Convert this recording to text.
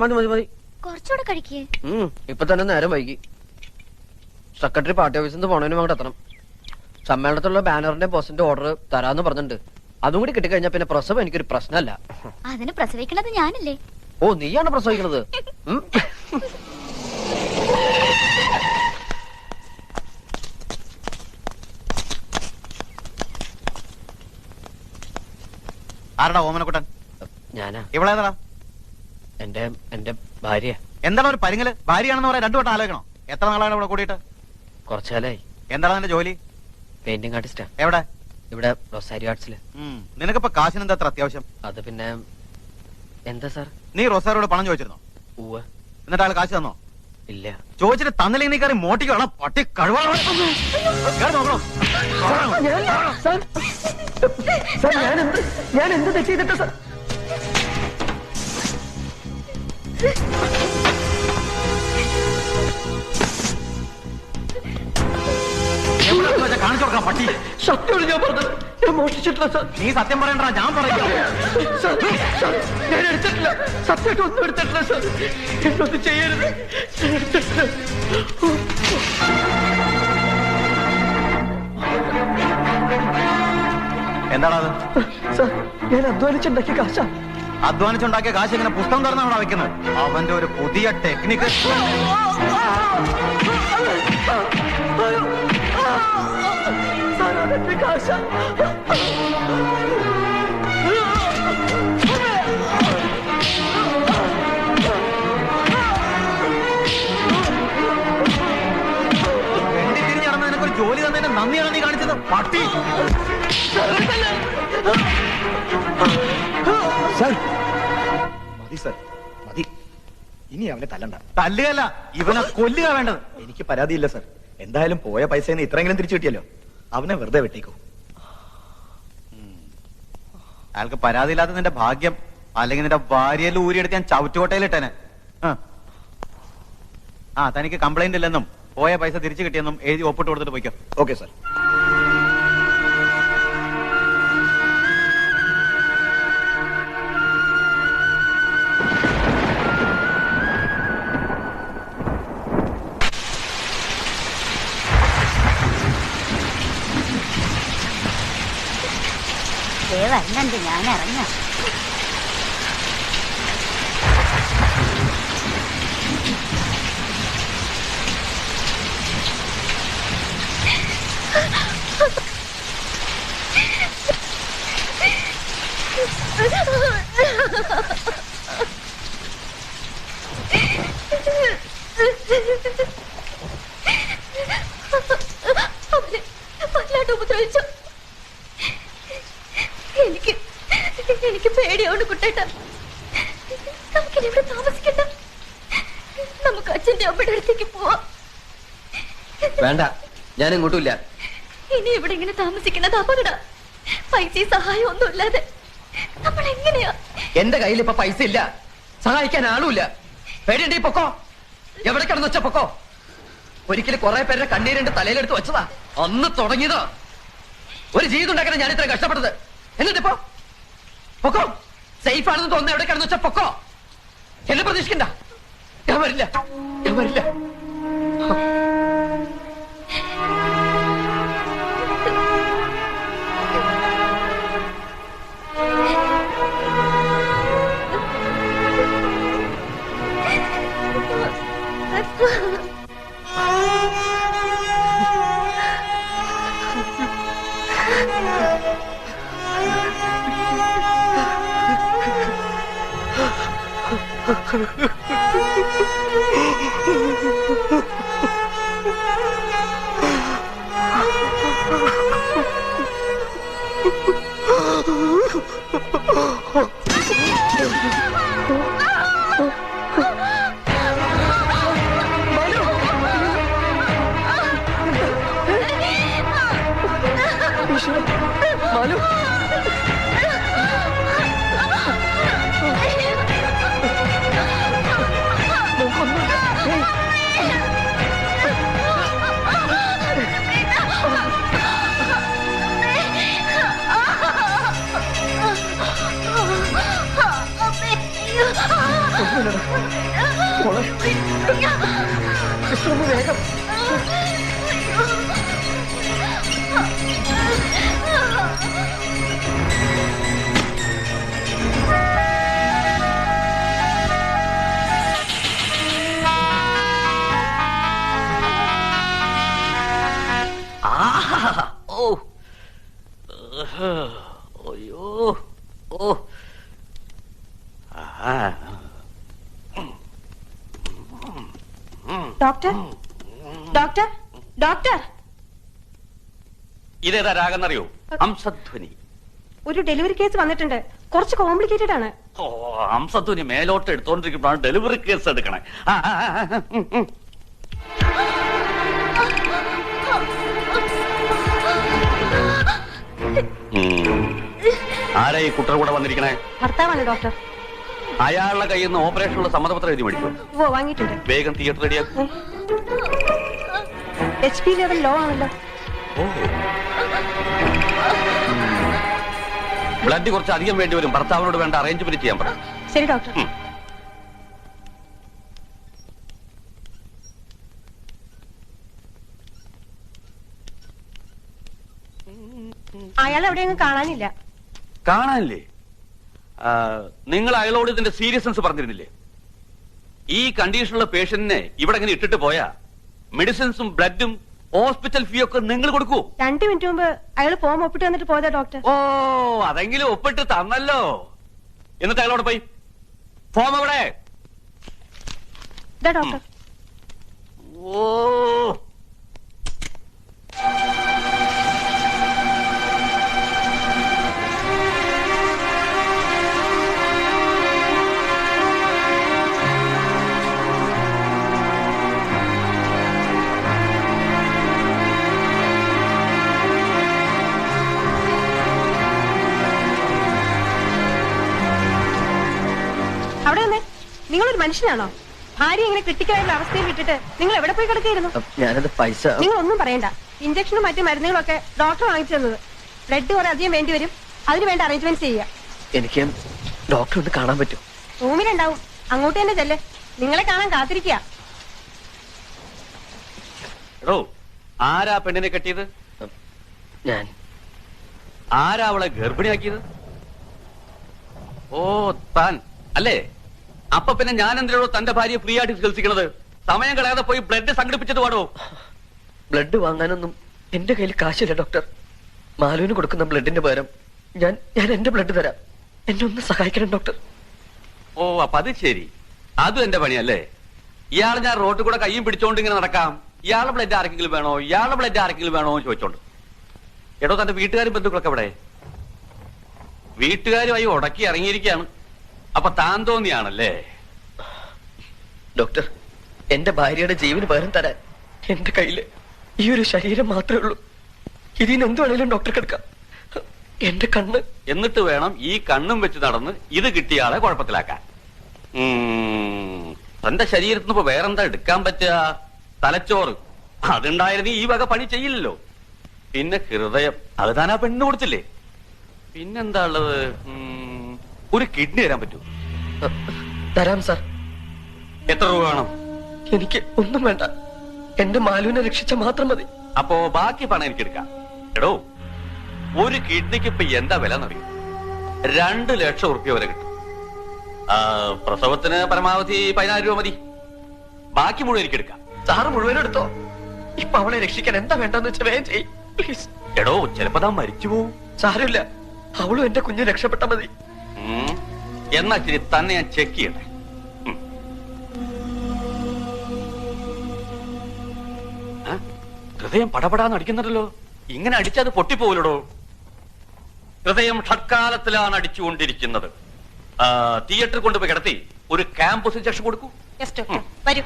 മതി മതി മതി. കുറച്ചുകൂടെ കഴിക്കേ. ഇപ്പൊ തന്നെ നേരം വൈകി. സെക്രട്ടറി പാർട്ടി ഓഫീസിൽ നിന്ന് പോണതിനും അങ്ങോട്ട് എത്തണം. സമ്മേളനത്തിലുള്ള ബാനറിന്റെ പോസ്റ്റിന്റെ ഓർഡർ തരാന്ന് പറഞ്ഞിട്ടുണ്ട്. അതും കൂടി കിട്ടിക്കഴിഞ്ഞാ പിന്നെ പ്രസവം എനിക്കൊരു പ്രശ്നമല്ല. അതിന് പ്രസവിക്കണത് ഞാനല്ലേ? ഓ, നീയാണ് പ്രസവിക്കണത്. ആരടാ ഓമനക്കുട്ടൻ? ഞാനാ. ഇവളേതാ? എന്റെ ഭാര്യ. എന്താണ് ഒരു പരിങ്ങല്? ഭാര്യയാണെന്ന് പറയാൻ രണ്ടു വട്ടം ആലോചിക്കണോ? എത്ര നാളാണ് ഇവിടെ കൂടിയിട്ട്? കുറച്ചാലായി. എന്താണ് നിന്റെ ജോലി? പെയിന്റിംഗ് ആർട്ടിസ്റ്റാ. എവിടെ? ഇവിടെ റൊസാരി ആർട്സില്. നിനക്കിപ്പോ കാശിന് എന്താ അത്ര അത്യാവശ്യം? അത് പിന്നെ എന്താ സാർ? നീ റൊസാരിയോട് പണം ചോദിച്ചിരുന്നോ? ഉവ്വ്. എന്നിട്ട് ആൾ കാശ് തന്നോ? ഇല്ല. ചോദിച്ചിട്ട് തന്നില്ലെങ്കിൽ നീ കയറി മോട്ടിക്കോ? പട്ടി കഴിവാണോ? ഞാൻ എന്ത് തെറ്റ് ചെയ്തിട്ട് സാർ? കാണിച്ചു കൊടുക്കണം പട്ടി. സത്യമാണ് ഞാൻ പറഞ്ഞത്. ഞാൻ മോഷ്ടിച്ചിട്ടില്ല സാർ. നീ സത്യം പറയണ്ട, ഞാൻ പറയാം. ഞാൻ എടുത്തിട്ടില്ല. സത്യമായിട്ട് ഒന്നും എടുത്തിട്ടില്ല സാർ. എന്നൊന്നും ചെയ്യരുത്. ഞാൻ എടുത്തിട്ടില്ല. എന്താണത്? സാർ, ഞാൻ അധ്വാനിച്ചുണ്ടാക്കിയ കാശാ. അധ്വാനിച്ചുണ്ടാക്കിയ കാശ് ഇങ്ങനെ പുസ്തകം തുറന്നാണ് വെക്കുന്നത്. അവന്റെ ഒരു പുതിയ ടെക്നിക്ക്. കാശാ. തിരിഞ്ഞിറങ്ങുന്ന നിനക്കൊരു ജോലി തന്നതിന് നന്ദിയാണ് നീ കാണിച്ചത്, പട്ടി. മതി സർ, മതി. ഇനി അവനെ തല്ലണ്ട. തല്ലുകയല്ല, ഇവനെ കൊല്ലുക വേണ്ടത്. എനിക്ക് പരാതിയില്ല സർ. എന്തായാലും പോയ പൈസ ഇത്രയെങ്കിലും തിരിച്ചു കിട്ടിയല്ലോ. അവനെ വെറുതെ വെട്ടിക്കോ. അയാൾക്ക് പരാതിയില്ലാത്ത നിന്റെ ഭാഗ്യം. അല്ലെങ്കിൽ നിന്റെ ഭാര്യയിൽ ഊരിയെടുത്ത് ഞാൻ ചവിറ്റുകോട്ടയിലിട്ടേനെ. തനിക്ക് കംപ്ലൈന്റ് ഇല്ലെന്നും പോയ പൈസ തിരിച്ചു കിട്ടിയെന്നും എഴുതി ഒപ്പിട്ട് കൊടുത്തിട്ട് പോയിക്കോ. Okay sir. വരണണ്ട്, ഞാൻ ഇറങ്ങാം. വല്ലാണ്ട് ഉപദ്രവിച്ചു. എനിക്ക് പേടിയോണ്ട് കുട്ടേട്ട. നമുക്കിനി ഇവിടെ താമസിക്കണ്ട. നമുക്ക് അച്ഛന്റെ അമ്മയുടെ അടുത്തേക്ക് പോവാം. വേണ്ട, ഞാൻ ഇങ്ങോട്ടുമില്ല. ഇനി ഇവിടെ ഇങ്ങനെ താമസിക്കുന്നത് അപകട. പൈസ സഹായം ഒന്നും ഇല്ലാതെ നമ്മൾ എങ്ങനെയാ? എന്റെ കയ്യിൽ ഇപ്പൊ പൈസ ഇല്ല, സഹായിക്കാൻ ആളുമില്ല. പേടിയുണ്ട്, പൊക്കോ. എവിടെ കിടന്നു വെച്ച പൊക്കോ. ഒരിക്കലും കുറെ പേരുടെ കണ്ണീരിന്റെ തലയിലെടുത്ത് വെച്ചതാ. അന്ന് തുടങ്ങിയതോ. ഒരു ജീവിതം ഉണ്ടാക്കാൻ ഞാൻ ഇത്ര കഷ്ടപ്പെട്ടത്. എന്നിട്ടിപ്പോ പൊക്കോ. സേഫ് ആണെന്ന് തോന്നുന്നു. എവിടെ കിടന്നു വെച്ച പൊക്കോ. എന്നെ പ്രതീക്ഷിക്കണ്ട. ഞാൻ വരില്ല, ഞാൻ വരില്ല. മാലു, ഒന്നുമില്ലടാ. മോളെ, സിസ്റ്റർ ഒന്ന് വേഗം. ഓ അയ്യോ ഓ ഡോക്ടർ ഡോക്ടർ ഡോക്ടർ ഇതേതാ രാഗെന്നറിയോ? ഹംസധ്വനി. ഒരു ഡെലിവറി കേസ് വന്നിട്ടുണ്ട്. കുറച്ച് കോംപ്ലിക്കേറ്റഡ് ആണ്. ഓ, ഹംസധ്വനി മേലോട്ട് എടുത്തോണ്ടിരിക്കുമ്പോഴാണ് ഡെലിവറി കേസ് എടുക്കണേ. ആരാ ഈ കുട്ടർ കൂടെ വന്നിരിക്കണേ? ഭർത്താവാണ് ഡോക്ടർ. അയാളുടെ കയ്യിൽ നിന്ന് ഓപ്പറേഷനുള്ള സമ്മതപത്രം എഴുതി മേടിച്ചു. ഓ, വാങ്ങിയിട്ടുണ്ട്. വേഗം തിയേറ്റർ റെഡിയാക്കും. HP ലെവൽ ലോ ആണല്ലോ. ബ്ലഡ് കുറച്ച് അധികം വേണ്ടി വരും. ഭർത്താവിനോട് വേണ്ട അറേഞ്ച്മെന്റ് ചെയ്യാൻ പറ. ശരി ഡോക്ടർ. അയാൾ എവിടെയൊന്നും കാണാനില്ല. കാണാനില്ലേ? നിങ്ങൾ അയാളോട് ഇതിന്റെ സീരിയസ്നെസ് പറഞ്ഞിരുന്നില്ലേ? ഈ കണ്ടീഷനുള്ള പേഷ്യന്റിനെ ഇവിടെ ഇങ്ങനെ ഇട്ടിട്ട് പോയാ മെഡിസിൻസും ബ്ലഡും ഹോസ്പിറ്റൽ ഫീ ഒക്കെ നിങ്ങൾ കൊടുക്കൂ. 2 മിനിറ്റ് മുമ്പ് അയാൾ ഫോം ഒപ്പിട്ട് വന്നിട്ട് പോയതാ ഡോക്ടർ. ഓ, അതെങ്കിലും ഒപ്പിട്ട് തന്നല്ലോ. എന്നിട്ട് അയാളോട് പോയി ഫോം അവിടെ. ഇതാ ഡോക്ടർ. ഓ, അവിടെ വന്നേ. നിങ്ങളൊരു മനുഷ്യനാണോ? ഭാര്യ ഇങ്ങനെ ക്രിട്ടിക്കലായുള്ള അവസ്ഥയിൽ വിട്ടിട്ട് നിങ്ങൾ എവിടെ പോയി കിടക്കായിരുന്നു? ഞാനത് പൈസ. നിങ്ങൾ ഒന്നും പറയണ്ട. ഇഞ്ചക്ഷനും മറ്റു മരുന്നുകളൊക്കെ ഡോക്ടർ വാങ്ങിച്ചു തന്നത്. ബ്ലഡ് കുറെ അധികം വേണ്ടി വരും. അതിന് വേണ്ട അറേഞ്ച്മെന്റ് ചെയ്യുക. എനിക്ക് ഡോക്ടർ ഒന്ന് കാണാൻ പറ്റും? റൂമിലുണ്ടാവും. അങ്ങോട്ട് തന്നെ ചെല്ല്. നിങ്ങളെ കാണാൻ കാത്തിരിക്കുക. എടോ, ആരാ പെണ്ണിനെ കെട്ടിയത്? ഞാൻ. ആരാ അവളെ ഗർഭിണിയാക്കിയത്? ഓ, താൻ അല്ലേ? അപ്പൊ പിന്നെ ഞാൻ എന്തിനാണോ തന്റെ ഭാര്യയെ ഫ്രീ ആയിട്ട് ചികിത്സിക്കണത്? സമയം കളയാതെ പോയി ബ്ലഡ് സംഘടിപ്പിച്ചിട്ട് പാടോ. ബ്ലഡ് വാങ്ങാനൊന്നും എന്റെ കയ്യിൽ കാശില്ല ഡോക്ടർ. മാലുവിന് കൊടുക്കുന്ന ബ്ലഡിന്റെ പകരം ഞാൻ എന്റെ ബ്ലഡ് തരാം. എന്നെ ഒന്ന് സഹായിക്കണം ഡോക്ടർ. ഓ, അപ്പൊ അത് ശരി. അതും എന്റെ പണിയല്ലേ? ഇയാൾ ഞാൻ റോട്ടിൽ കൂടെ കയ്യും പിടിച്ചോണ്ട് ഇങ്ങനെ നടക്കാം. ഇയാളുടെ ബ്ലഡ് ആർക്കെങ്കിലും വേണോ, ഇയാളുടെ ബ്ലഡ് ആർക്കെങ്കിലും വേണോ എന്ന് ചോദിച്ചോണ്ട്. എടോ, തന്റെ വീട്ടുകാരും ബന്ധുക്കളൊക്കെ ഇവിടെ? വീട്ടുകാരുമായി ഉടക്കി ഇറങ്ങിയിരിക്കുകയാണ്. അപ്പൊ താൻ തോന്നിയാണല്ലേ? ഡോക്ടർ, എന്റെ ഭാര്യയുടെ ജീവന് പകരം തരാൻ എന്റെ കയ്യില് ഈ ഒരു ശരീരം മാത്രമേ ഉള്ളൂ. ഇതിന് എന്ത് വേണേലും ഡോക്ടർക്ക് എടുക്കാം. എന്റെ കണ്ണ്. എന്നിട്ട് വേണം ഈ കണ്ണും വെച്ച് നടന്ന് ഇത് കിട്ടിയ ആളെ കുഴപ്പത്തിലാക്കാൻ. തന്റെ ശരീരത്തിന് ഇപ്പൊ വേറെന്താ എടുക്കാൻ പറ്റുക? തലച്ചോറ്. അതുണ്ടായിരുന്നു ഈ വക പണി ചെയ്യില്ലല്ലോ. പിന്നെ ഹൃദയം, അത് താൻ ആ പെണ്ണ് കൊടുത്തില്ലേ? പിന്നെന്താ ഉള്ളത്? ഒരു കിഡ്നി തരാൻ പറ്റൂ? തരാം സാർ. എത്ര രൂപ വേണം? എനിക്ക് ഒന്നും വേണ്ട. എന്റെ മാലുവിനെ രക്ഷിച്ച മാത്രം മതി. അപ്പോ ബാക്കി പണം എനിക്ക് എടുക്കാം. എടോ, ഒരു കിഡ്നിക്ക് ഇപ്പൊ എന്താ വില എന്നറിയും? 2 ലക്ഷം ഉറുപ്പ്യ വരെ കിട്ടും. പ്രസവത്തിന് പരമാവധി 14 രൂപ മതി. ബാക്കി മുഴുവൻ എനിക്ക് എടുക്കാം. സാറ് മുഴുവൻ എടുത്തോ. ഇപ്പൊ അവളെ രക്ഷിക്കാൻ എന്താ വേണ്ടെന്ന് വെച്ചാൽ വേഗം ചെയ്യ് പ്ലീസ്. എടോ, ചിലപ്പോ താൻ മരിച്ചു പോവും. സാരമില്ല, അവളും എന്റെ കുഞ്ഞ് രക്ഷപ്പെട്ട മതി. എന്നാ ശരി, തന്നെ ഞാൻ ചെക്ക് ചെയ്യട്ടെ. ഹൃദയം പടപടാന്ന് അടിക്കുന്നുണ്ടല്ലോ. ഇങ്ങനെ അടിച്ചത് പൊട്ടിപ്പോവില്ലടോ. ഹൃദയം ഷഡ്കാലത്തിലാണ് അടിച്ചുകൊണ്ടിരിക്കുന്നത്. തിയേറ്ററിൽ കൊണ്ടുപോയി കിടത്തി ഒരു ക്യാമ്പസ് ഇഞ്ചക്ഷൻ കൊടുക്കൂ. വരൂ.